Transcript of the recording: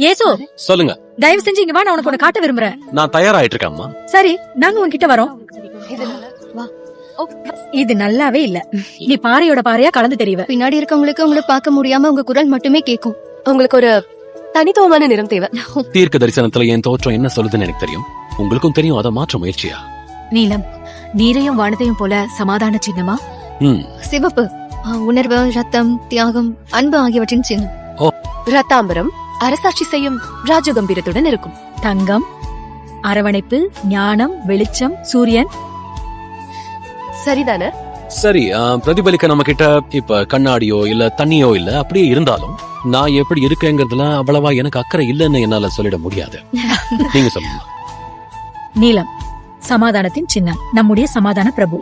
ஏசு, சொல்லுங்க. தயவு செஞ்சு இங்க வா, நான் உனக்கு ஒண்ணு காட்ட விரும்புறேன். நான் தயாராயிட்டு இருக்கேன் அம்மா. சரி, நாங்க உன்கிட்ட வரோம். இது நல்லாவே இல்ல. நீ பாறையோட பாறையா கலந்து தெரிவ. பின்னாடி இருக்கவங்களுக்கு உங்களை பார்க்க முடியாம உங்க குரல் மட்டுமே கேட்கும். உங்களுக்கு ஒரு தனித்துவமான நிறம் தேவை. தீர்க்க தரிசனத்துல என் தோற்றம் என்ன சொல்லுதுன்னு எனக்கு தெரியும். உங்களுக்கும் தெரியும். அதை மாற்ற முயற்சியா? நீலம், நீரையும் வானத்தையும் போல சமாதான சின்னமா? சிவப்பு உணர்வு, ரத்தம், தியாகம், அன்பு ஆகியவற்றின் சின்னம். ரத்தாம்பரம் அரசாட்சி செய்யும் ராஜகம்பீரத்துடன் இருக்கும். தங்கம் அரவணைப்பு, ஞானம், வெளிச்சம், சூரியன். சரிதானே? சரி, பிரதிபலிக்க நம்ம கிட்ட இப்ப கண்ணாடியோ இல்ல தண்ணியோ இல்ல. அப்படியே இருந்தாலும் நான் எப்படி இருக்கேங்கிறதுல அவ்வளவா எனக்கு அக்கறை இல்லைன்னு என்னால சொல்லிட முடியாது. நீங்க சொல்லுங்க. நீலம் சமாதானத்தின் சின்னம், நம்முடைய சமாதான பிரபு.